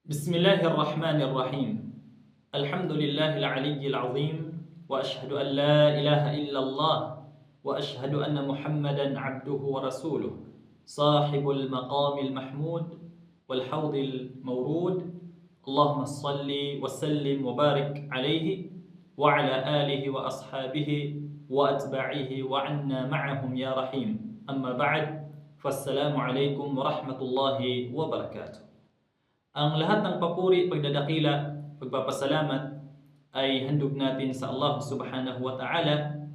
بسم الله الرحمن الرحيم. الحمد لله العلي العظيم، وأشهد أن لا إله إلا الله، وأشهد أن محمدا عبده ورسوله، صاحب المقام المحمود والحوض المورود. اللهم صل وسلم وبارك عليه وعلى آله وأصحابه وأتباعه وعنا معهم يا رحيم. أما بعد، فالسلام عليكم ورحمة الله وبركاته. Ang lahat ng papuri, pagdadakila, pagpapasalamat ay handog natin sa Allah Subhanahu wa Ta'ala.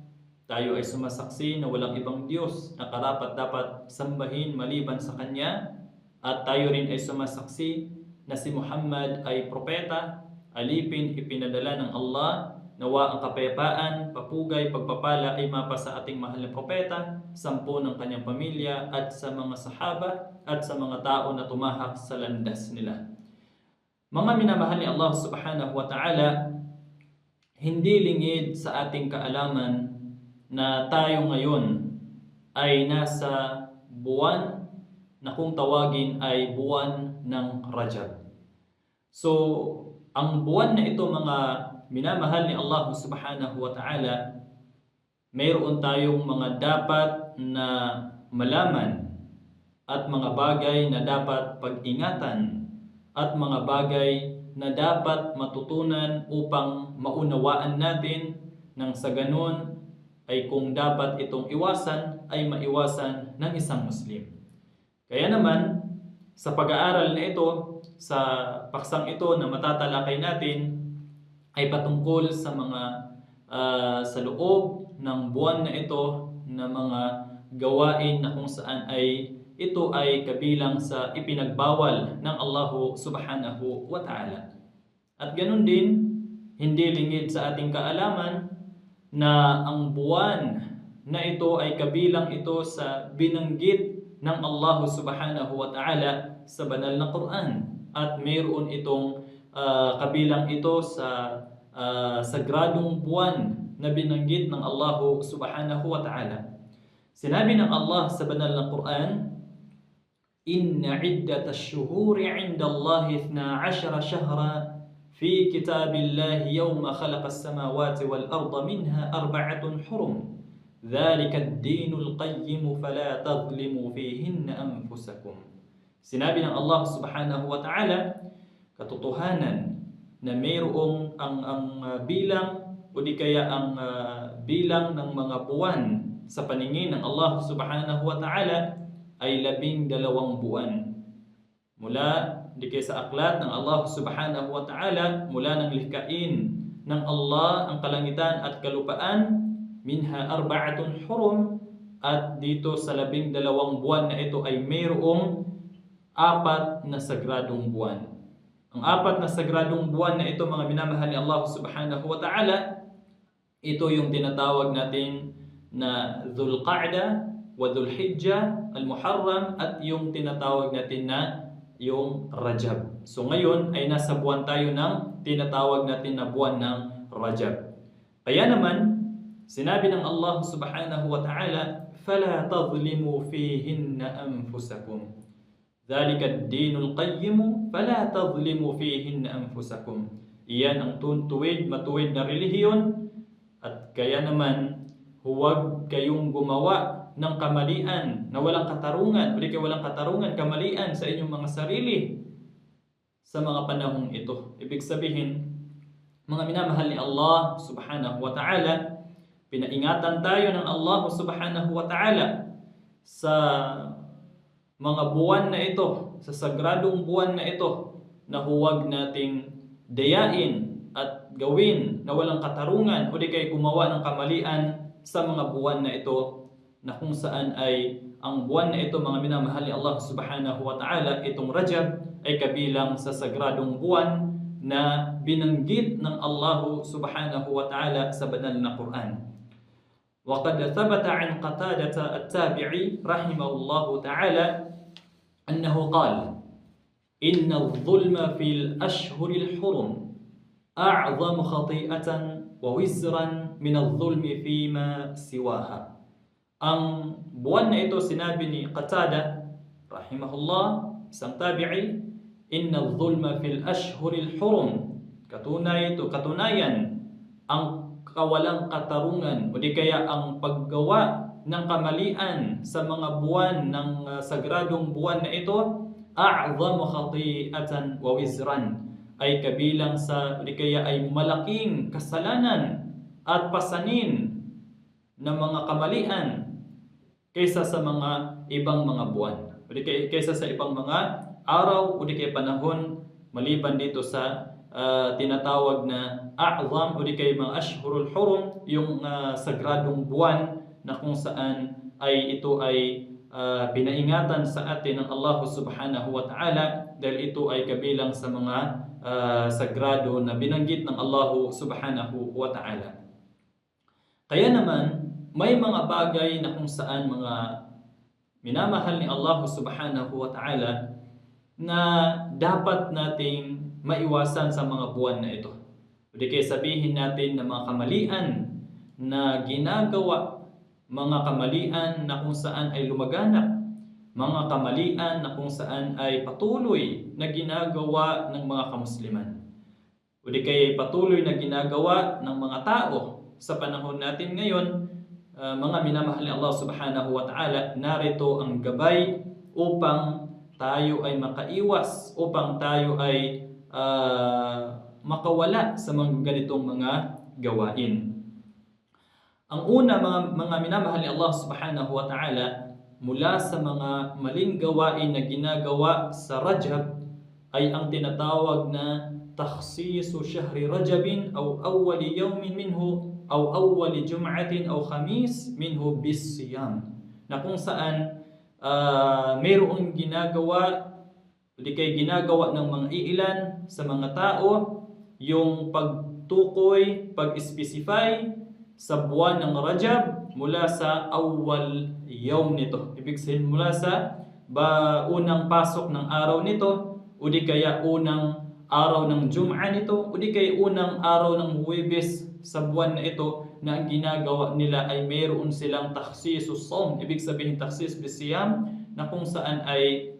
Tayo ay sumasaksi na walang ibang Diyos na karapat-dapat sambahin maliban sa Kanya, at tayo rin ay sumasaksi na si Muhammad ay propeta, alipin ipinadala ng Allah. Nawa ang kapayapaan, papugay, pagpapala ay mapa sa ating mahal na propeta, sampo ng kanyang pamilya at sa mga sahaba at sa mga tao na tumahak sa landas nila. Mga minamahal ni Allah Subhanahu wa Ta'ala, hindi lingid sa ating kaalaman na tayo ngayon ay nasa buwan na kung tawagin ay buwan ng Rajab. So, ang buwan na ito, mga minamahal ni Allah Subhanahu wa Ta'ala, mayroon tayong mga dapat na malaman at mga bagay na dapat pag-ingatan at mga bagay na dapat matutunan upang maunawaan natin, nang sa ganon ay kung dapat itong iwasan ay maiwasan ng isang Muslim. Kaya naman, sa pag-aaral na ito, sa paksang ito na matatalakay natin, ay patungkol sa mga sa loob ng buwan na ito na mga gawain na kung saan ay ito ay kabilang sa ipinagbawal ng Allah Subhanahu wa Ta'ala. At ganun din, hindi lingid sa ating kaalaman na ang buwan na ito ay kabilang ito sa binanggit ng Allah Subhanahu wa Ta'ala sa banal na Quran, at mayroon itong kabilang ito sa sagradong buwan na binanggit ng Allah Subhanahu wa Ta'ala. Sinabi ng Allah sa banal na Quran, Inna iddatash shuhuri 'inda Allahi 12 shahra fi kitabillahi yawma khalaqas samawati wal arda minha arba'atun hurum. Dhalika ad-dinul qayyim fala tadhlimu fihinna anfusakum. Sinabi ng Allah Subhanahu wa Ta'ala, katotohanan na mayroong ang bilang o di kaya ang bilang ng mga buwan sa paningin ng Allah Subhanahu wa Ta'ala ay 12 buwan. Mula di kaya sa aklat ng Allah Subhanahu wa Ta'ala, mula ng likhain ng Allah ang kalangitan at kalupaan, minha arba'atun hurum, at dito sa 12 buwan na ito ay mayroong 4 na sagradong buwan. Ang 4 na sagradong buwan na ito, mga minamahal ni Allah Subhanahu wa Ta'ala, ito yung tinatawag natin na Dhul Qa'da wa Dhul Hijjah, Al-Muharram, at yung tinatawag natin na yung Rajab. So ngayon ay nasa buwan tayo ng tinatawag natin na buwan ng Rajab. Kaya naman, sinabi ng Allah Subhanahu wa Ta'ala, فَلَا تَظْلِمُوا فِيهِنَّ أَنفُسَكُمْ ذَلِكَ الدِّينُ الْقَيِّمُ فَلَا تَظْلِمُوا فِيهِنَّ أَنفُسَكُمْ. Iyan ang matuwid na relihiyon, at kaya naman huwag kayong gumawa ng kamalian na walang katarungan, o di kaya walang katarungan, kamalian sa inyong mga sarili sa mga panahong ito. Ibig sabihin, mga minamahal ni Allah Subhanahu wa Ta'ala, pinaingatan tayo ng Allah Subhanahu wa Ta'ala sa mga buwan na ito, sa sagradong buwan na ito, na huwag nating dayain at gawin na walang katarungan o di kaya gumawa ng kamalian sa mga buwan na ito, na kung saan ay ang buwan na ito, mga minamahal ni Allah Subhanahu wa Ta'ala, itong Rajab, ay kabilang sa sagradong buwan na binanggit ng Allah Subhanahu wa Ta'ala sa banal na Quran. وقد ثبت عن قتادة التابعي رحمه الله تعالى أنه قال إن الظلم في الأشهر الحرم أعظم خطيئة ووزرا من الظلم فيما سواها. Ang buwan na ito, sinabi ni Qatada rahimahullah, isang tabi'i, inna adh-dhulma fil ashhuril hurum. Katunayan, ang kawalang katarungan o di kaya ang paggawa ng kamalian sa mga buwan ng sagradong buwan na ito, a'zamu khati'atan wa wizran, ay kabilang sa o di kaya ay malaking kasalanan at pasanin ng mga kamalian kaysa sa mga ibang mga buwan o di kaysa sa ibang mga araw o di kaya panahon maliban dito sa tinatawag na a'zam o di kaya mga ashhurul hurum, yung sagradong buwan na kung saan ay ito ay pinaingatan sa atin ng Allah subhanahu wa ta'ala dahil ito ay kabilang sa mga sagrado na binanggit ng Allah subhanahu wa ta'ala. Kaya naman, may mga bagay na kung saan mga minamahal ni Allah subhanahu wa ta'ala na dapat nating maiwasan sa mga buwan na ito. O di kaya sabihin natin na mga kamalian na ginagawa, mga kamalian na kung saan ay lumaganap, mga kamalian na kung saan ay patuloy na ginagawa ng mga kamusliman. O di kaya patuloy na ginagawa ng mga tao sa panahon natin ngayon. Mga minamahal ni Allah subhanahu wa ta'ala, narito ang gabay upang tayo ay makaiwas, upang tayo ay makawala sa mga ganitong mga gawain. Ang una, mga minamahal ni Allah subhanahu wa ta'ala, mula sa mga maling gawain na ginagawa sa Rajab ay ang tinatawag na takhsisu shahri Rajabin aw awwali yawmin minhu aw awwali jum'atin aw khamis minhu bis-siyam, na kung saan mayroong ginagawa o di kay ginagawa ng mga iilan sa mga tao yung pagtukoy, pag-specify sa buwan ng Rajab mula sa awwal yawm nito. Ibig sabihin mula sa unang pasok ng araw nito o di kaya unang araw ng Jum'a nito o di kaya unang araw ng Huwebes sa buwan na ito, na ang ginagawa nila ay mayroon silang takhsisus sawm. Ibig sabihin takhsis bisiyam, na kung saan ay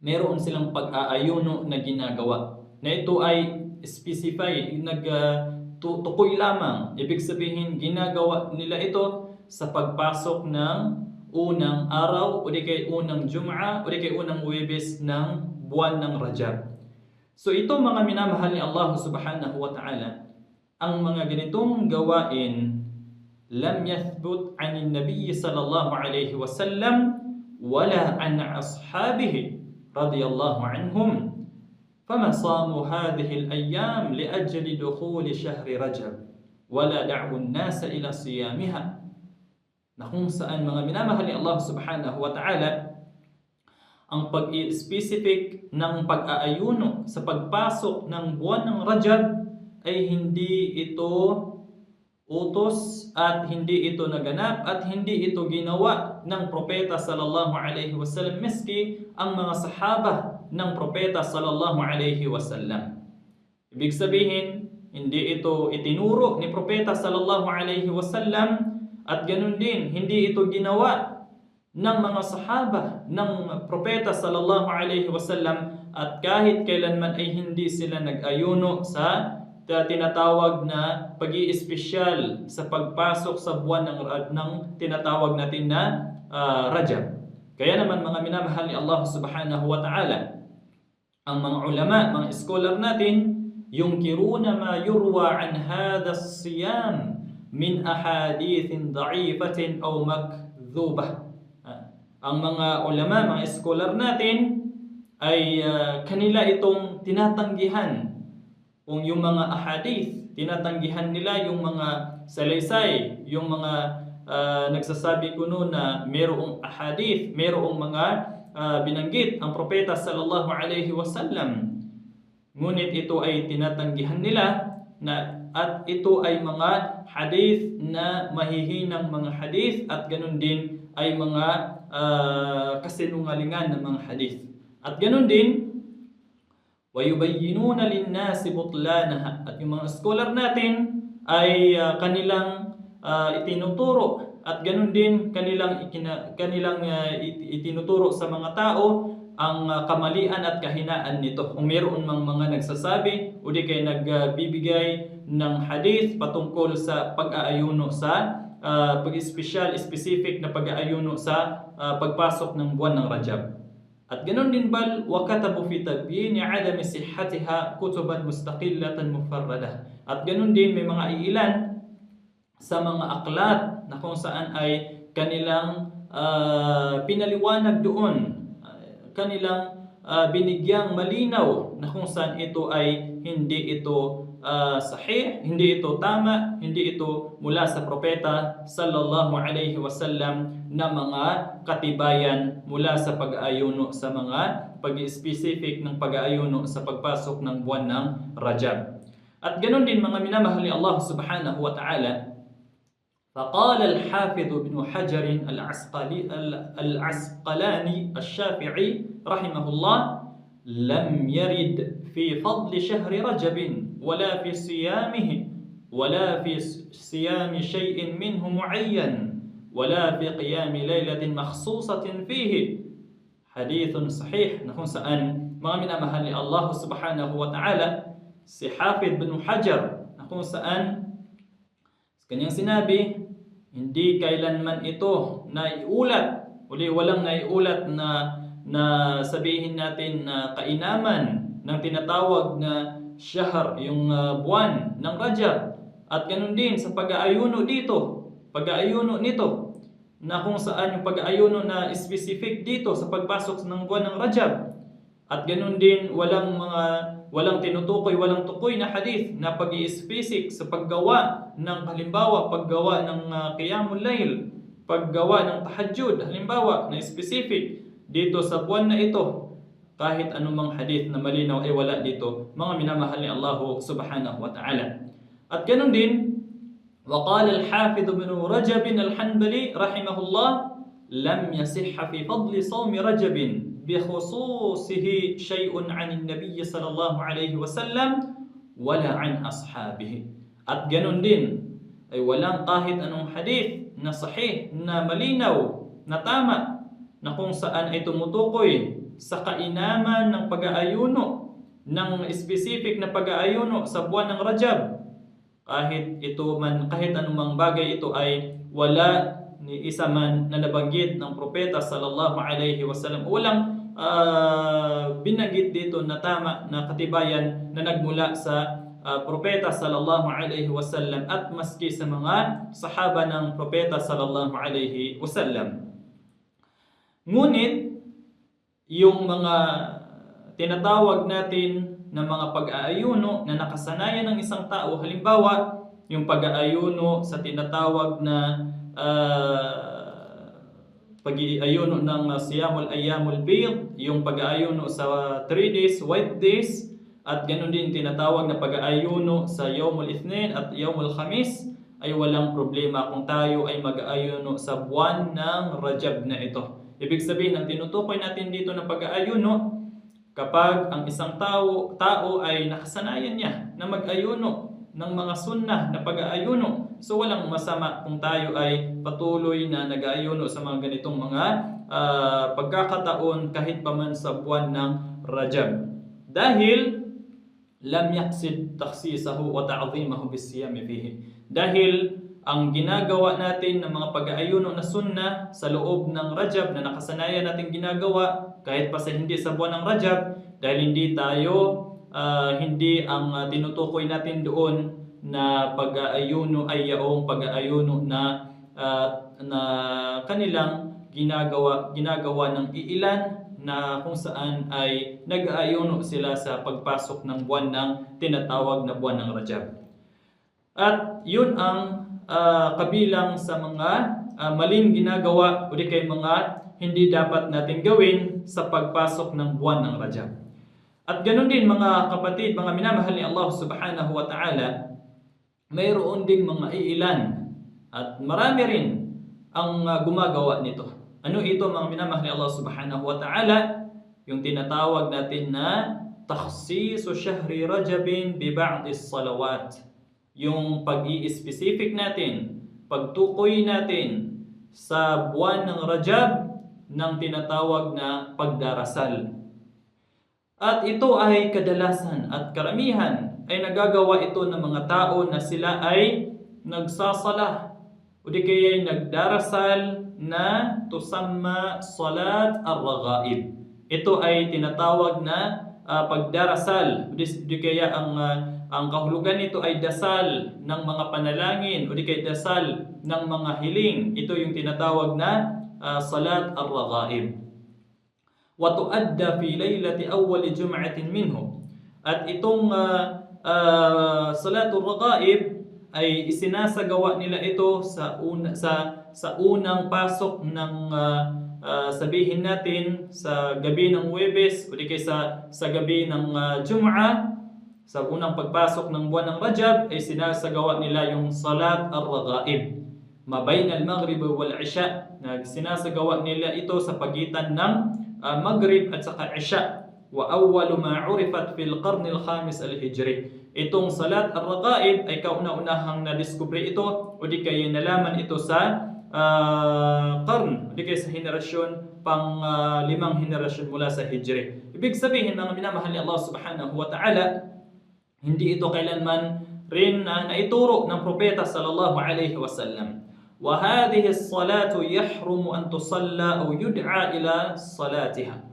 mayroon silang pag-aayuno na ginagawa. Na ito ay specify, tukoy lamang. Ibig sabihin ginagawa nila ito sa pagpasok ng unang araw o di kaya unang Jum'a o di kaya unang Huwebes ng buwan ng Rajab. So ito mga minamahal ni Allah subhanahu wa ta'ala, ang mga ganitong gawain lam yathbut 'anin nabiy sallallahu alayhi wasallam wala an ashabihi radiyallahu anhum fama samu hadhihi al-ayyam li ajli dukhuli shahri Rajab wala da'u an-nas ila siyamiha. Na kung saan mga minamahal ni Allah subhanahu wa ta'ala, ang pag-specific ng pag-aayuno sa pagpasok ng buwan ng Rajab ay hindi ito utos at hindi ito naganap at hindi ito ginawa ng propeta sallallahu alaihi wasallam, miski ang mga sahaba ng propeta sallallahu alaihi wasallam. Ibig sabihin, hindi ito itinuro ni propeta sallallahu alaihi wasallam at ganun din hindi ito ginawa ng mga sahaba ng propeta sallallahu alaihi wasallam, at kahit kailanman ay hindi sila nag-ayuno sa tinatawag na pag-i-espesyal sa pagpasok sa buwan ng tinatawag natin na Rajab. Kaya naman mga minamahal ni Allah subhanahu wa ta'ala, ang mga ulama, mga scholar natin, yunkiruna ma yurwa an hadha as-siyam min ahadithin da'ifatin aw makdhubah. Ang mga ulama, mga scholar natin ay kanila itong tinatanggihan. Kung yung mga ahadith, tinatanggihan nila yung mga salaysay, yung mga nagsasabi kuno na mayroong ahadith, mayroong mga binanggit ang propeta sallallahu alaihi wasallam. Ngunit ito ay tinatanggihan nila at ito ay mga hadith na mahihinang mga hadith at ganun din ay mga kasinungalingan ng mga hadith. At ganun din, وَيُبَيِّنُونَ لِلنَّاسِ بُطْلَانَهَا. At yung mga scholar natin ay kanilang itinuturo at ganun din kanilang itinuturo sa mga tao ang kamalian at kahinaan nito. Kung mayroon mang mga nagsasabi o di kay nagbibigay ng hadith patungkol sa pag-aayuno sa specific na pag-aayuno sa pagpasok ng buwan ng Rajab. At ganoon din bal wakatabu fi tabyin adami sihhatiha kutuban mustaqillatan mufarradah. At ganoon din may mga iilan sa mga aklat na kung saan ay kanilang pinaliwanag doon, kanilang binigyang malinaw na kung saan ito ay hindi ito sahih, hindi ito tama, hindi ito mula sa propeta sallallahu alaihi wasallam na mga katibayan mula sa pag-aayuno sa mga pag-specific ng pag-aayuno sa pagpasok ng buwan ng Rajab. At ganoon din mga minamahal ni Allah subhanahu wa ta'ala, فقال الحافظ بن حجر العسقلاني الشافعي رحمه الله لم يرد في فضل شهر رجب ولا في صيامه ولا في صيام شيء منه معين ولا في قيام ليلة مخصوصة فيه حديث صحيح. na kung saan mga minamahal ni Allah subhanahu wa ta'ala, si Hafid bin Hajar, na kung saan kanyang sinabi, hindi kailanman ito naiulat, walang naiulat na sabihin natin na kainaman ng tinatawag na shahr, yung buwan ng Rajab. At ganun din sa pag-aayuno nito, na kung saan yung pag-aayuno na specific dito sa pagpasok ng buwan ng Rajab. At ganun din walang tinutukoy, walang tukoy na hadith na pag-i-specific sa paggawa ng halimbawa, paggawa ng qiyamul layl, paggawa ng tahajjud, halimbawa na specific dito sa buwan na ito. Kahit anumang hadith na malinaw ay wala dito, mga minamahal ni Allah subhanahu wa ta'ala. At ganun din, وقال الحافظ بن رجب الحنبلي رحمه الله لم يصح في فضل صوم رجب بخصوصه شيء عن النبي صلى الله عليه وسلم ولا عن أصحابه. At ganun din ay walang kahit anong hadith na sahih, na malinaw, na tama, na kung saan ay tumutukoy sa kainaman ng pag-aayuno, ng specific na pag-aayuno sa buwan ng Rajab. Kahit anumang bagay ito ay wala ni isa man na nabanggit ng propeta sallallahu alaihi wasallam. Walang binanggit dito na tama na katibayan na nagmula sa propeta sallallahu alaihi wasallam at maski sa mga sahaba ng propeta sallallahu alaihi wasallam. Ngunit yung mga tinatawag natin na mga pag-aayuno na nakasanayan ng isang tao, halimbawa yung pag-aayuno sa tinatawag na pag-aayuno ng siyamul ayyamul bid, yung pag-aayuno sa 3 days, white days, at ganoon din tinatawag na pag-aayuno sa Yawmul Ithnain at Yawmul Khamis, ay walang problema kung tayo ay mag-aayuno sa buwan ng Rajab na ito. Ibig sabihin, ang tinutukoy natin dito na pag-aayuno, kapag ang isang tao ay nakasanayan niya na mag-ayuno ng mga sunnah na pag-aayuno, so walang masama kung tayo ay patuloy na nag-aayuno sa mga ganitong mga pagkakataon kahit pa man sa buwan ng Rajab. Dahil lam yaqsid takhsisahu wa ta'dhimahu bis-siyam fihi. Dahil ang ginagawa natin ng mga pag-aayuno na sunnah sa loob ng Rajab na nakasanayan natin ginagawa kahit pa hindi sa buwan ng Rajab, dahil hindi ang tinutukoy natin doon na pag-aayuno ay yaong pag-aayuno na kanilang ginagawa ng iilan na kung saan ay nag-aayuno sila sa pagpasok ng buwan ng tinatawag na buwan ng Rajab. At yun ang kabilang sa mga maling ginagawa o di kay mga hindi dapat natin gawin sa pagpasok ng buwan ng Rajab. At ganoon din mga kapatid, mga minamahal ni Allah subhanahu wa ta'ala, mayroon ding mga iilan at marami rin ang gumagawa nito. Ano ito mga minamahal ni Allah subhanahu wa ta'ala? Yung tinatawag natin na takhsisu shahri Rajabin bi ba'di salawat. Yung pag-i-specific natin, pagtukoy natin sa buwan ng Rajab ng tinatawag na pagdarasal. At ito ay kadalasan at karamihan ay nagagawa ito ng mga tao na sila ay nagsasalah o di kaya ay nagdarasal na tusamma salat ar-raghaib. Ito ay tinatawag na pagdarasal. Di kaya ang kahulugan nito ay dasal ng mga panalangin o di kaya dasal ng mga hiling. Ito yung tinatawag na salat ar-raghaib. Wa tuadda fi laylati awwal jum'atin minhu. At itong salatul raghaib ay isinasagawa nila ito sa unang pasok ng sabihin natin sa gabi ng Huwebes o di kaya sa gabi ng Jum'a, sa unang pagpasok ng buwan ng Rajab ay sinasagawa nila yung salat ar-raghaib mabayn al-maghrib wal isha. Sinasagawa nila ito sa pagitan ng maghrib at saka isha. Wa awwalu ma 'urifat fil qarn al-khamis al-hijri. Itong salat ar-raghaib ay kauna-unahang nadiskubre ito o di kaya nalaman ito sa qarn, di kaya sa henerasyon pang limang henerasyon mula sa Hijri. Ibig sabihin mga minamahal ni Allah subhanahu wa ta'ala, hindi ito kailanman rin naituro ng propeta sallallahu alaihi wasallam. Wa hadhihi as-salatu yahrumu an tusalla o yud'a ila salatiha.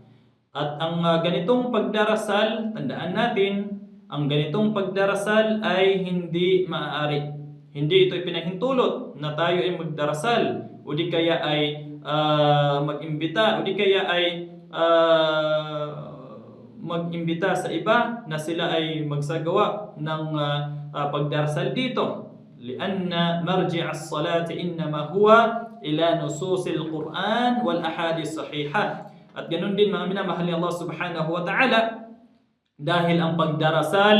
At ang ganitong pagdarasal, tandaan natin, ang ganitong pagdarasal ay hindi maaari. Hindi ito ipinahintulot na tayo ay magdarasal o di kaya ay mag-imbita o di kaya ay mag-imbita sa iba na sila ay magsagawa ng pagdarasal dito. Lianna marji' as-salati innama huwa ila nususil Qur'an wal ahadith sahihah. At ganun din mga minamahal ni Allah subhanahu wa ta'ala, dahil ang pagdarasal,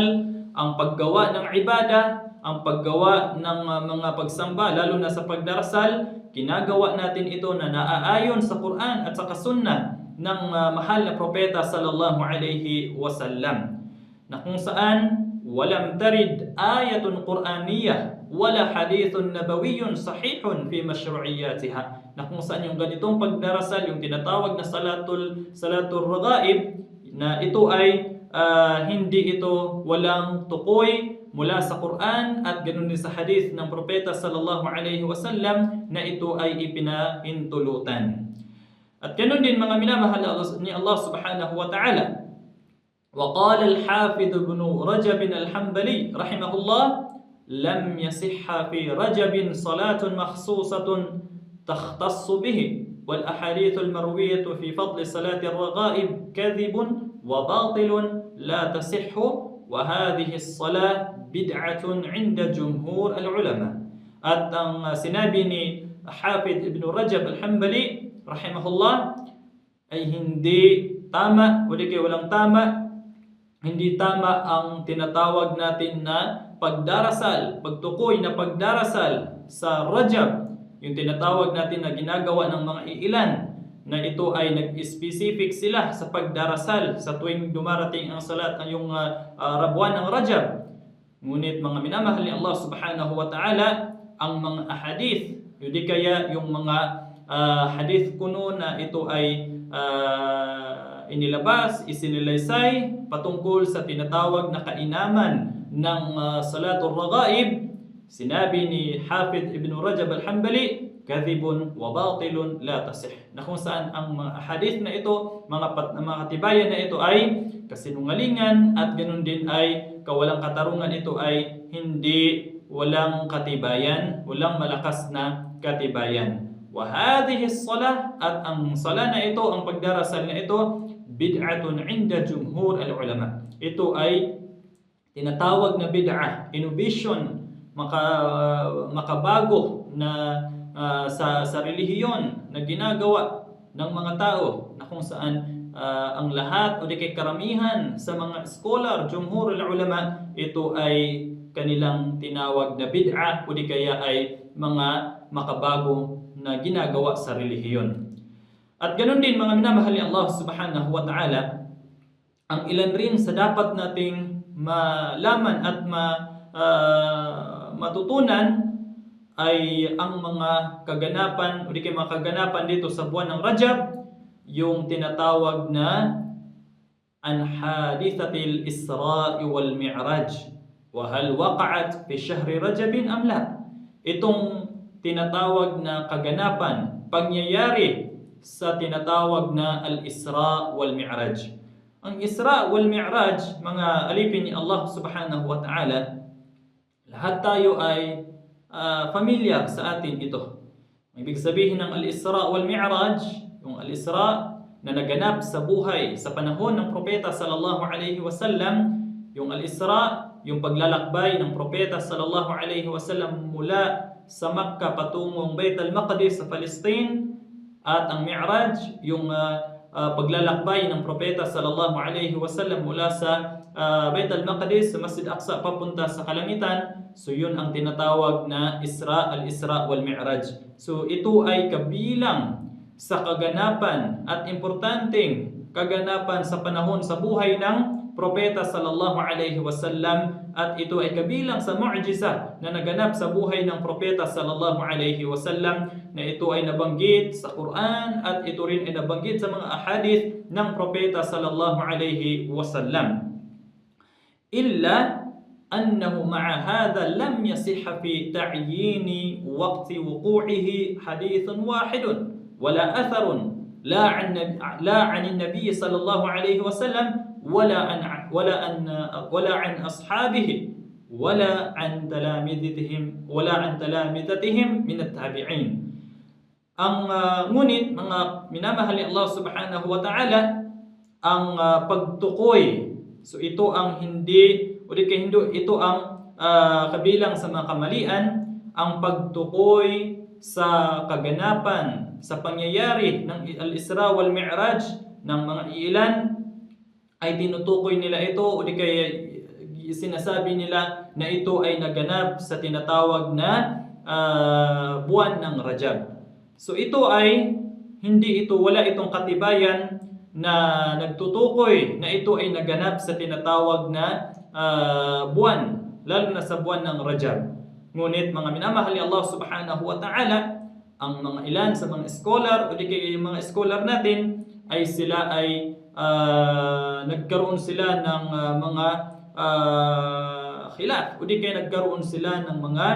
ang paggawa ng ibada, ang paggawa ng mga pagsamba, lalo na sa pagdarasal, ginagawa natin ito na naaayon sa Quran at sa Sunnah ng mahal na propeta sallallahu alaihi wasallam, na kung saan walam tarid ayatun Qur'aniyah wala hadithun nabawiyyun sahihun fi mashru'iyyatiha, na kung saan yung ganitong pagdarasal, yung tinatawag na salatul raghaib, na ito ay hindi ito walang tukoy mula sa Quran at ganoon din sa hadith ng propeta sallallahu alaihi wasallam na ito ay ipinahintulutan. At ganoon din mga minamahal ni Allah subhanahu wa ta'ala. وقال الحافظ ابن رجب الحنبلي رحمه الله لم يصح في رجب صلاة مخصوصة تختص به والأحاديث المروية في فضل صلاة الرغائب كذب وباطل لا تصح وهذه الصلاة بدعة عند جمهور العلماء. At ang sinabi ni Hafid ibn Rajab al-Hanbali rahimahullah ay hindi tama o di kaya walang tama, hindi tama ang tinatawag natin na pagdarasal, pagtukoy na pagdarasal sa Rajab, yung tinatawag natin na ginagawa ng mga iilan, na ito ay nag-specific sila sa pagdarasal sa tuwing dumarating ang salat, yung buwan ng Rajab. Ngunit mga minamahal ni Allah subhanahu wa ta'ala, ang mga ahadith, hindi kaya yung mga hadith kuno na ito ay inilabas, isinilaysay patungkol sa tinatawag na kainaman ng salatul raghaib, sinabi ni Hafid ibn Rajab al-Hanbali, kadhibun wa batilun la tasih, na kung saan ang mga hadith na ito, mga katibayan na ito ay kasinungalingan at ganun din ay kawalang katarungan, ito ay hindi walang katibayan, walang malakas na katibayan. Wa hadhihi as-salah, at ang sala na ito, ang pagdarasal na ito, bid'atun 'inda jumhur al-ulama. Ito ay tinatawag na bid'ah, innovation, makabago na sa relihiyon na ginagawa ng mga tao, na kung saan ang lahat o di kay karamihan sa mga scholar, jumhur al-ulama, ito ay kanilang tinawag na bid'ah o di kaya ay mga makabago na ginagawa sa relihiyon. At ganoon din mga minamahal ni Allah subhanahu wa ta'ala, ang ilan rin sa dapat nating malaman at matutunan ay ang mga kaganapan o di kaya mga kaganapan dito sa buwan ng Rajab, yung tinatawag na an hadithatil Isra wal Mi'raj wa hal waqa'at fi shahri Rajab am la. Itong tinatawag na kaganapan, pangyayari sa tinatawag na al-Isra wal Mi'raj. Ang Isra wal Mi'raj, mga alipin ni Allah Subhanahu wa Ta'ala, lahat tayo ay familiar sa atin ito. Ibig sabihin ng al-Isra wal Mi'raj, yung al-Isra na naganap sa buhay sa panahon ng propeta sallallahu alaihi wasallam, yung al-Isra, yung paglalakbay ng propeta sallallahu alaihi wasallam mula sa Makkah patungong Bait al-Maqdis sa Palestine, at ang Mi'raj, yung paglalakbay ng propeta sallallahu alaihi wasallam mula sa Bait al-Maqdis sa Masjid Aqsa papunta sa kalangitan. So yun ang tinatawag na al-Isra wal Mi'raj. So ito ay kabilang sa kaganapan at importanteng kaganapan sa panahon sa buhay ng propeta sallallahu alaihi wasallam, at ito ay kabilang sa mu'jiza na naganap sa buhay ng propeta sallallahu alaihi wasallam, na ito ay nabanggit sa Quran at ito rin ay nabanggit sa mga ahadith ng propeta sallallahu alaihi wasallam. Illa annahu ma'a hadha lam yasihha fi ta'yin waqti wuqu'ihi hadithun wahidun wala atharun la 'an an-nabiy sallallahu alaihi wasallam wala an ashabihi wala an talamithatihim min at-tabi'in. Ang ngunit mga minamahal ni Allah Subhanahu wa Ta'ala, ang pagtukoy, so ito ang ito ang kabilang sa mga kamalian, ang pagtukoy sa kaganapan, sa pangyayari ng al-Isra wal Mi'raj ng mga ilan, ay tinutukoy nila ito o di kaya sinasabi nila na ito ay naganap sa tinatawag na buwan ng Rajab. So ito ay wala itong katibayan na nagtutukoy na ito ay naganap sa tinatawag na buwan, lalo na sa buwan ng Rajab. Ngunit mga minamahal ni Allah Subhanahu wa Ta'ala, ang mga ilan sa mga scholar o di kaya mga scholar natin ay sila ay nagkaroon sila ng mga khilaf o di kaya nagkaroon sila ng mga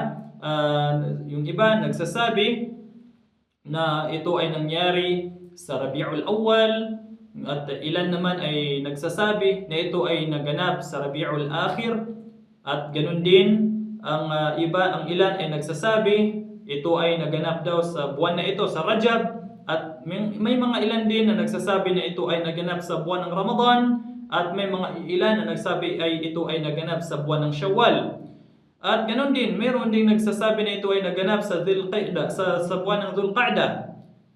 yung iba nagsasabi na ito ay nangyari sa Rabiul Awwal, at ilan naman ay nagsasabi na ito ay naganap sa Rabiul Akhir, at ganun din ang ilan ay nagsasabi ito ay naganap daw sa buwan na ito sa Rajab, at may mga ilan din na nagsasabi na ito ay naganap sa buwan ng Ramadan, at may mga ilan na nagsabi ay ito ay naganap sa buwan ng Shawwal. At ganoon din, mayroon ding nagsasabi na ito ay naganap sa sa buwan ng Dhul-Qa'dah.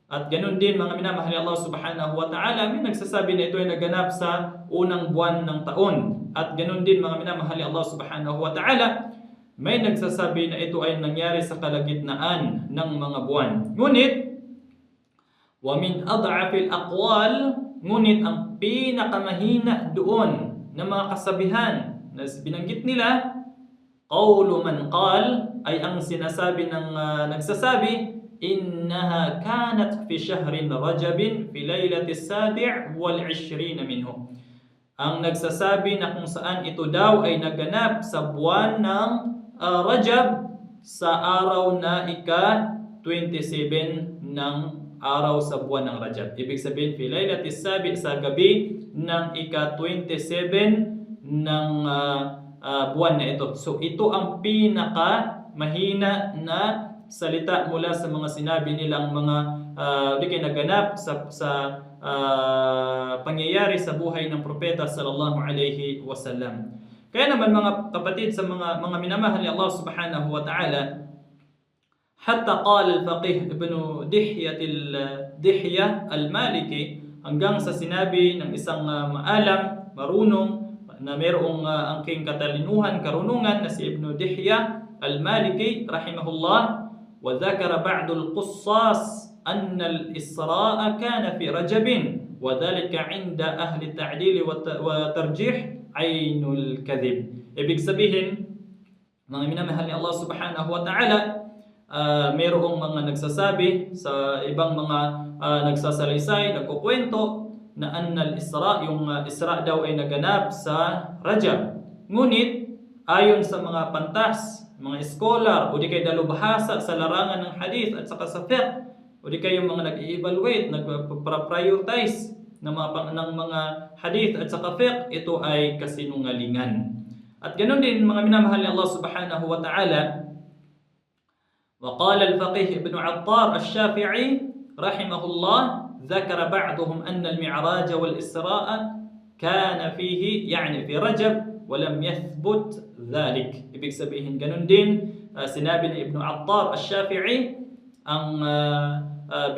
At ganoon din mga minamahal ni Allah Subhanahu wa Ta'ala, may nagsasabi na ito ay naganap sa unang buwan ng taon. At ganoon din mga minamahal ni Allah Subhanahu wa Ta'ala, may nagsasabi na ito ay nangyari sa kalagitnaan ng mga buwan. Ngunit wa min ad'afil aqwal, ngunit ang pinakamahina doon na mga kasabihan na binanggit nila, qawlu man qal, ay ang sinasabi ng nagsasabi, innaha kanat fi shahrin Rajabin fi laylati as-sabi' wal 20 minhu. Ang nagsasabi na kung saan ito daw ay naganap sa buwan ng Rajab sa araw na ika-27 ng araw sa buwan ng Rajab. Ibig sabihin, fi laylati as-sabi', sa gabi ng ika-27 ng buwan na ito. So ito ang pinaka mahina na salita mula sa mga sinabi nilang mga di kay naganap sa pangyayari sa buhay ng propeta sallallahu alaihi wasallam. Kaya naman mga kapatid, sa mga minamahal ni Allah Subhanahu wa Ta'ala, hatta qala al-faqih ibn Dihya al-Maliki, hanggang sa sinabi ng isang maalam, marunong, na mayroong angking karunungan na si Ibn Dihya al-Maliki rahimahullah, wa dhakara ba'd al-qussas anna al-Isra kana fi Rajab, wa dhalika 'inda ahli at-ta'dil wa tarjih ainul kadhib. Ibig sabihin, mga minamahal ni Allah Subhanahu wa Ta'ala, mayroong mga nagsasabi sa ibang mga nagsasalaysay, nagkukwento na annal Isra, yung Isra daw ay naganap sa Rajab. Ngunit ayon sa mga pantas, mga scholar o di kay dalubhasa sa larangan ng hadith at saka sa fiqh, o di kay yung mga nag-evaluate, nag-prioritize ng mga hadith at saka fiqh, ito ay kasinungalingan. At ganoon din mga minamahal ni Allah subhanahu wa ta'ala, وقال الفقيه ابن عطار الشافعي رحمه الله ذكر بعضهم أن المعراج والإسراء كان فيه يعني في رجب ولم يثبت ذلك. Ibig sabihin ganun din sinabi ni Ibn Attar al-Shafi'i ang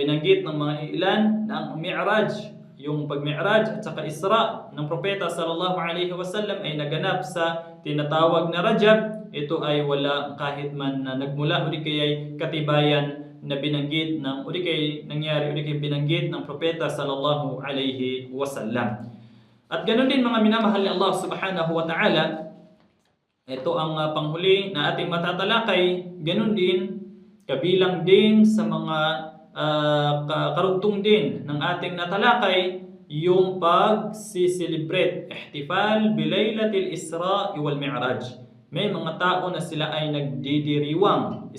binanggit ng mga ilan na ang Mi'raj, yung pag-Mi'raj at saka Isra ng Propeta sallallahu alaihi wasallam ay naganap sa tinatawag na Rajab. Ito ay wala kahit man na nagmula o di kaya katibayan na binanggit ng o di kaya nangyari o di kaya binanggit ng Propeta sallallahu alaihi wasallam. At ganoon din mga minamahal ni Allah subhanahu wa ta'ala, ito ang panghuli na ating matatalakay. Ganoon din, kabilang din sa mga karugtong din ng ating natalakay, yung pag-celebrate, ihtifal bilaylatil Isra wal Mi'raj. May mga tao na sila ay nagdidiriwang,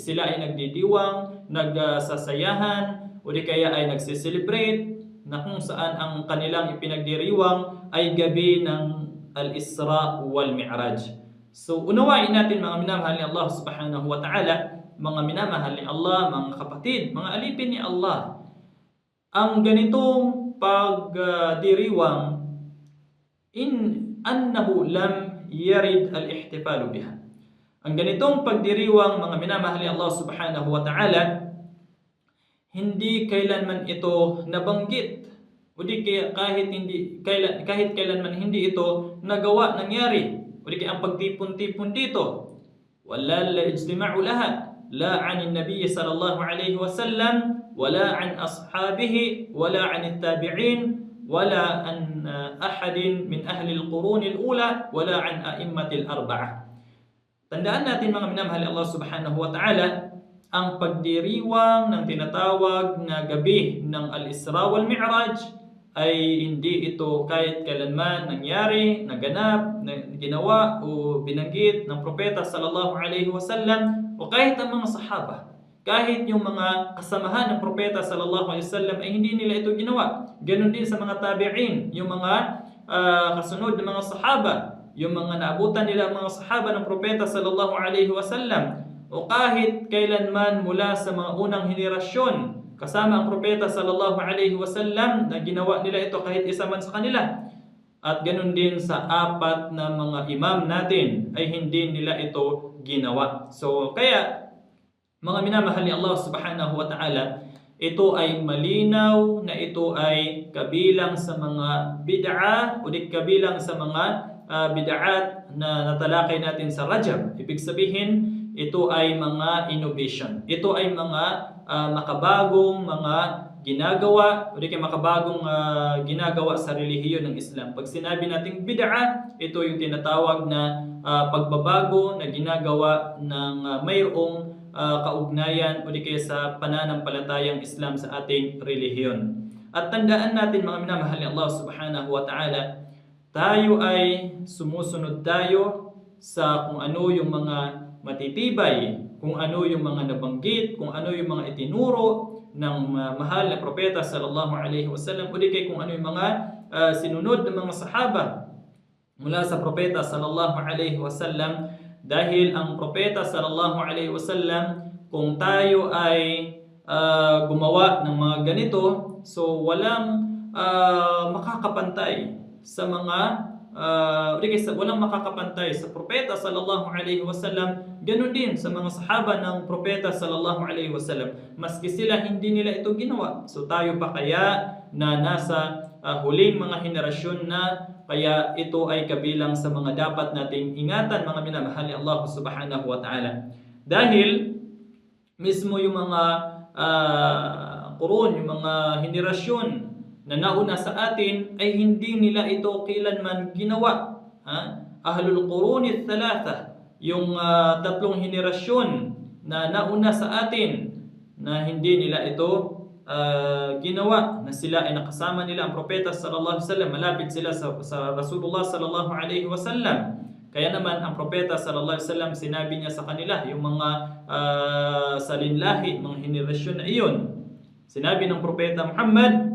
nagsasayahan, o di kaya ay nagsiselebrate na kung saan ang kanilang ipinagdiriwang ay gabi ng al-Isra wal Mi'raj. So unawain natin mga minamahal ni Allah subhanahu wa ta'ala, mga minamahal ni Allah, mga kapatid, mga alipin ni Allah, ang ganitong pagdiriwang annahu lam yarid al-ihtifalu biha. Ang ganitong pagdiriwang mga minamahal ni Allah subhanahu wa ta'ala, hindi kailanman ito nabanggit o di kaya kahit kailanman hindi ito nagawa, nangyari, o di kaya ang pagtipon-tipon dito, wala la ijtima'u laha la 'an an-nabiy sallallahu alayhi wa sallam wala 'an ashabihi wala 'an at-tabi'in wala an ahadin min ahli al-qurun al-ula wala 'an a'immatil arba'ah. Tandaan natin mga minamahal ni Allah subhanahu wa ta'ala, ang pagdiriwang ng tinatawag na gabi ng al-Isra wal Mi'raj ay hindi ito kahit kailanman nangyari, naganap, ginawa o binanggit ng Propeta sallallahu alaihi wasallam o kahit ang mga sahaba. Kahit yung mga kasamahan ng Propeta sallallahu alaihi wasallam ay hindi nila ito ginawa. Ganon din sa mga tabi'in, yung mga kasunod ng mga sahaba, yung mga naabutan nila mga sahaba ng Propeta sallallahu alaihi wasallam, o kahit kailanman mula sa mga unang henerasyon kasama ang Propeta sallallahu alaihi wasallam na ginawa nila ito kahit isa man sa kanila. At ganon din sa apat na mga imam natin ay hindi nila ito ginawa. So kaya mga minamahal ni Allah subhanahu wa ta'ala, ito ay malinaw na ito ay kabilang sa mga bid'ah o di kabilang sa mga bid'at na natalakay natin sa Rajab. Ibig sabihin, ito ay mga innovation. Ito ay mga makabagong mga ginagawa o di kaya makabagong ginagawa sa relihiyon ng Islam. Pag sinabi nating bid'ah, ito yung tinatawag na pagbabago na ginagawa ng mayroong kaugnayan o di kaya sa pananampalatayang Islam sa ating relihiyon. At tandaan natin mga minamahal ni Allah subhanahu wa ta'ala, tayo ay sumusunod tayo sa kung ano yung mga matitibay, kung ano yung mga nabanggit, kung ano yung mga itinuro ng mahal na Propeta sallallahu alaihi wasallam o di kaya kung ano yung mga sinunod ng mga sahaba mula sa Propeta sallallahu alaihi wasallam. Dahil ang Propeta sallallahu alaihi wasallam, kung tayo ay gumawa ng mga ganito, so walang makakapantay sa mga walang makakapantay sa Propeta sallallahu alaihi wasallam, ganun din sa mga sahaba ng Propeta sallallahu alaihi wasallam, maski sila hindi nila ito ginawa. So tayo pa kaya na nasa huling mga henerasyon na, kaya ito ay kabilang sa mga dapat nating ingatan mga minamahal ni Allah subhanahu wa ta'ala. Dahil mismo yung mga qurun, yung mga henerasyon na nauna sa atin ay hindi nila ito kailanman ginawa. Ahlul quruni thalatha, yung tatlong henerasyon na nauna sa atin na hindi nila ito ginawa, na sila ay nakasama nila ang propeta sallallahu alaihi wasallam, malapit sila sa Rasulullah sallallahu alaihi wasallam. Kaya naman ang propeta sallallahu alaihi wasallam, sinabi niya sa kanila, yung mga salinlahi, mga henerasyon na iyon, sinabi ng propeta Muhammad,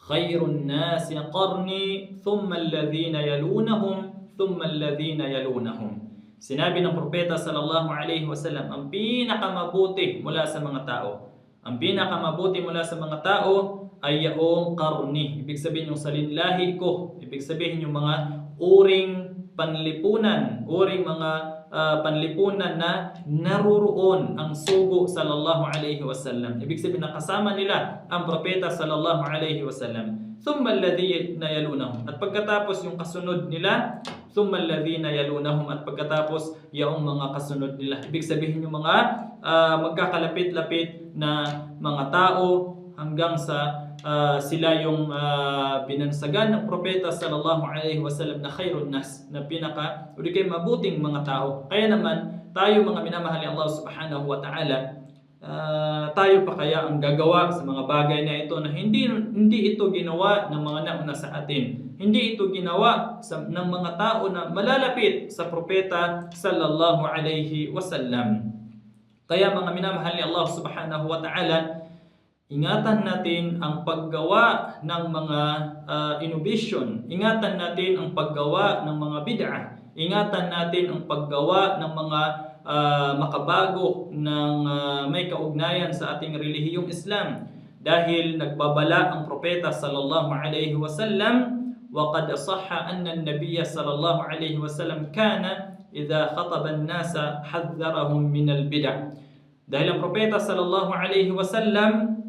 khairun nasi qarni thumma alladhina yalunahum thumma alladhina yalunahum. Sinabi ng propeta sallallahu alaihi wasallam, ang pinakamabuti mula sa mga tao, ang pinakamabuti mula sa mga tao ay yaong karni. Ibig sabihin yung salinlahi ko. Ibig sabihin yung mga uring panlipunan, uring mga panlipunan na naruroon ang sugo sallallahu alaihi wasallam. Ibig sabihin nakasama nila ang propeta sallallahu alaihi wasallam. Thumma alladhina yalunahum. At pagkatapos yung kasunod nila, thumma alladhina yalunahum, at pagkatapos yung mga kasunod nila. Ibig sabihin yung mga magkakalapit-lapit na mga tao hanggang sa sila yung binansagan ng propeta sallallahu alaihi wasallam na khairun nas, na pinaka o di kay mabuting mga tao. Kaya naman tayo mga minamahal ni Allah subhanahu wa ta'ala, tayo pa kaya ang gagawa sa mga bagay na ito na hindi ito ginawa ng mga nauna sa atin. Hindi ito ginawa ng mga tao na malalapit sa propeta sallallahu alaihi wasallam. Kaya mga minamahal ni Allah subhanahu wa ta'ala, ingatan natin ang paggawa ng mga innovation. Ingatan natin ang paggawa ng mga bid'ah. Ingatan natin ang paggawa ng mga makabago ng may kaugnayan sa ating relihiyong Islam. Dahil nagbabala ang propeta sallallahu alaihi wasallam, وقد صح أن النبي صلى الله عليه وسلم كان إذا خطب الناس حذرهم من البدع. Dahil ang propeta sallallahu alaihi wasallam,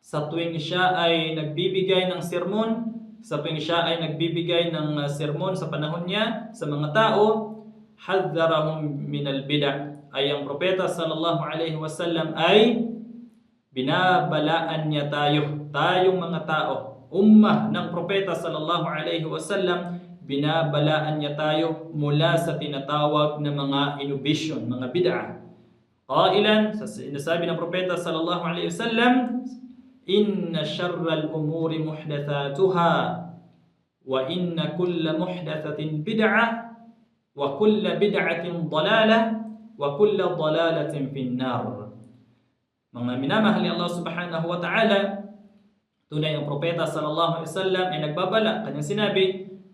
sa tuwing siya ay nagbibigay ng sermon, sa tuwing siya ay nagbibigay ng sermon sa panahon niya sa mga tao, hadharahum min al-bid'a, ay ang propeta sallallahu alaihi wasallam ay binabalaan niya tayong mga tao, ummah ng propeta sallallahu alaihi wasallam, binabalaan niya tayo mula sa tinatawag na mga innovation, mga bid'ah. Qailan, sinasabi ng propeta sallallahu alaihi wasallam, inna syarral umuri muhdatsatuha wa inna kulla muhdatsatin bid'ah wa kulla bid'atin dalalah wa kulla dalalatin finnar. Mga minamahal ni Allah subhanahu wa ta'ala, tunay ang propeta sallallahu alaihi wasallam ay nagbabala. Kanyang sinabi,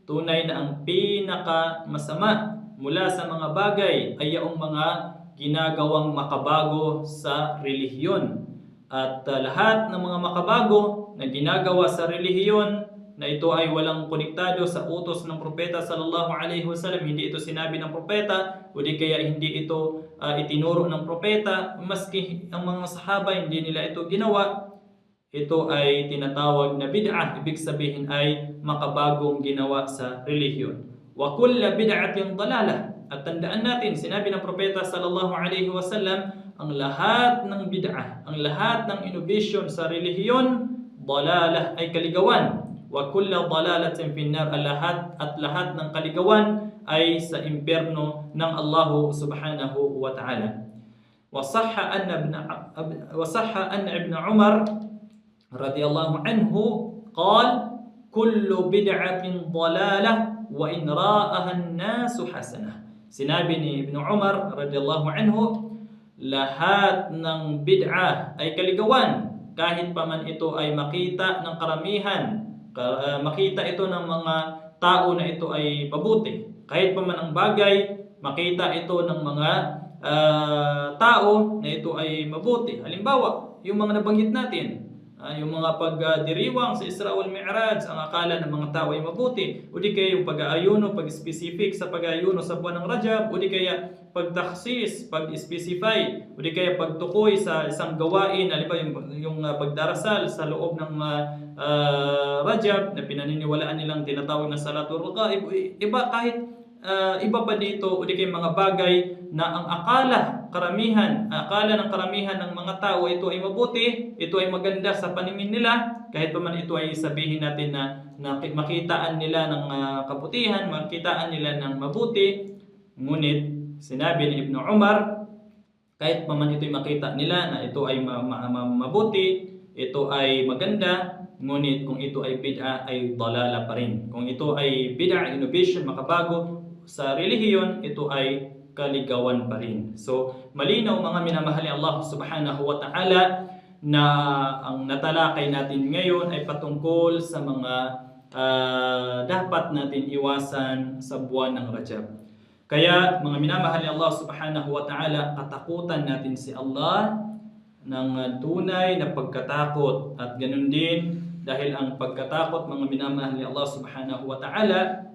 tunay na ang pinaka masama mula sa mga bagay ay yung mga ginagawang makabago sa relihiyon. At lahat ng mga makabago na ginagawa sa relihiyon na ito ay walang konektado sa utos ng propeta sallallahu alaihi wasallam, hindi ito sinabi ng propeta, o di kaya hindi ito itinuro ng propeta, maski ang mga sahaba hindi nila ito ginawa, ito ay tinatawag na bid'ah. Ibig sabihin ay makabagong ginawa sa relihiyon. Wa kulla bid'atin dalalah. At tandaan natin, sinabi ng propeta sallallahu alaihi wasallam, ang lahat ng bid'ah, ang lahat ng innovation sa relihiyon, dalalah ay kaligawan. Wa kulla dalalatin finnar, lahat ng kaligawan ay sa impyerno ng Allah subhanahu wa ta'ala. Wa sahha anna ibn Umar radiyallahu anhu qala kullu bid'atin dalalah wa in ra'aha an-nasu hasanah. Sinabi ni Ibn Umar radiyallahu anhu, lahat ng bid'ah ay kaligawan kahit pa man ito ay makita ng karamihan, makita ito ng mga tao na ito ay mabuti. Kahit pa man ang bagay, makita ito ng mga tao na ito ay mabuti. Halimbawa, yung mga nabanggit natin, yung mga pagdiriwang sa Isra wal Mi'raj, ang akala ng mga tao ay mabuti, o di kaya yung pag-aayuno, pag-specific sa pag-aayuno sa buwan ng Rajab, o di kaya pag-takhsis, pag-specify, o di kaya pagtukoy sa isang gawain, halimbawa yung pagdarasal sa loob ng Rajab na pinaniniwalaan nilang tinatawag na Salatul Raqaib. Iba pa dito, o di kaya mga bagay na ang akala ng karamihan ng mga tao ito ay mabuti, ito ay maganda sa paningin nila, kahit pa man ito ay sabihin natin na makitaan nila ng kabutihan, makitaan nila ng mabuti. Ngunit sinabi ni Ibn Umar, Kahit pa man ito'y makita nila na ito ay mabuti, ito ay maganda, ngunit kung ito ay bid'a ay dalala pa rin. Kung ito ay bid'a, innovation, makabago sa relihiyon, ito ay kaligawan pa rin. So, malinaw mga minamahal ni Allah subhanahu wa ta'ala na ang natalakay natin ngayon ay patungkol sa mga dapat natin iwasan sa buwan ng Rajab. Kaya mga minamahal ni Allah subhanahu wa ta'ala, katakutan natin si Allah ng tunay na pagkatakot. At ganun din, dahil ang pagkatakot mga minamahal ni Allah subhanahu wa ta'ala,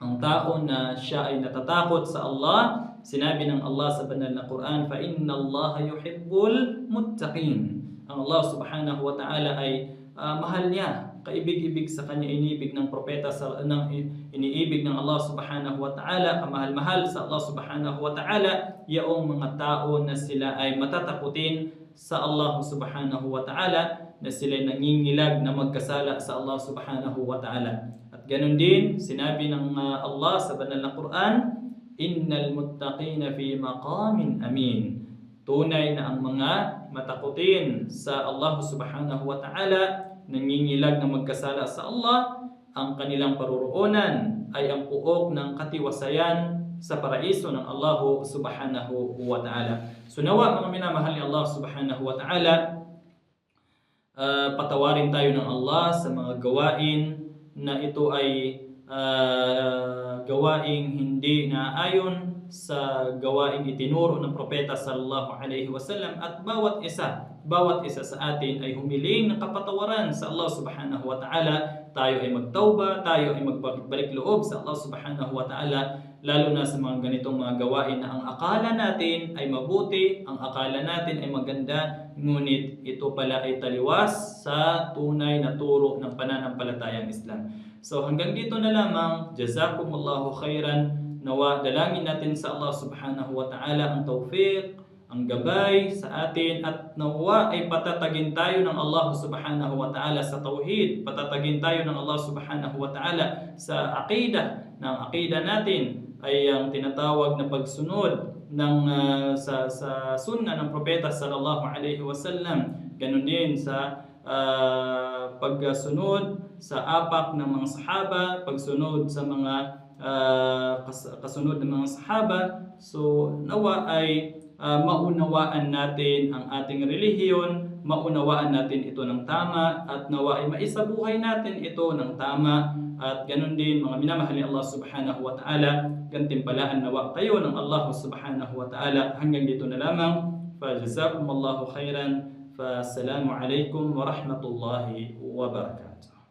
ang tao na siya ay natatakot sa Allah, sinabi ng Allah sa banal na Quran, فَإِنَّ اللَّهَ يُحِبُّ الْمُتَّقِينَ. Ang Allah subhanahu wa ta'ala ay mahal niya, kaibig-ibig sa kanya, iniibig ng propeta iniibig ng Allah subhanahu wa ta'ala, kamahal-mahal sa Allah subhanahu wa ta'ala yaong mga tao na sila ay matatakutin sa Allah subhanahu wa ta'ala, na sila nangingilag na magkasala sa Allah subhanahu wa ta'ala. At ganun din sinabi ng Allah sa banal na Quran, innal muttaqina fi maqamin amin. Tunay na ang mga matakutin sa Allah subhanahu wa ta'ala, nangingilag na magkasala sa Allah, ang kanilang paruroonan ay ang puok ng katiwasayan sa paraiso ng Allah subhanahu wa ta'ala. So nawa mga minamahal ni Allah subhanahu wa ta'ala, patawarin tayo ng Allah sa mga gawain na ito ay gawaing hindi naayon sa gawaing itinuro ng propeta sallallahu alaihi wasallam, at bawat isa sa atin ay humiling ng kapatawaran sa Allah subhanahu wa ta'ala. Tayo ay magtauba, tayo ay magbalik loob sa Allah subhanahu wa ta'ala, lalo na sa mga ganitong mga gawain na ang akala natin ay mabuti, ang akala natin ay maganda, ngunit ito pala ay taliwas sa tunay na turo ng pananampalatayang Islam. So hanggang dito na lamang. Jazakumullahu khairan. Nawa dalangin natin sa Allah subhanahu wa ta'ala ang tawfiq, ang gabay sa atin, at nawa ay patatagin tayo ng Allah subhanahu wa ta'ala sa tauhid, patatagin tayo ng Allah subhanahu wa ta'ala sa aqidah, ng aqidah natin ay ang tinatawag na pagsunod ng sa sunnah ng propeta sallallahu alaihi wasallam. Ganun din sa pagsunod sa apak ng mga sahaba, pagsunod sa mga kasunod ng mga sahaba. So nawa ay maunawaan natin ang ating relihiyon, maunawaan natin ito ng tama, at nawa ay maisabuhay natin ito ng tama. At ganun din mga minamahal ni Allah subhanahu wa ta'ala, gantimpalaan nawa kayo ng Allah subhanahu wa ta'ala. Hanggang dito na lamang. Fajazakumullahu khairan. Fassalamu alaikum wa rahmatullahi wa barakatuh.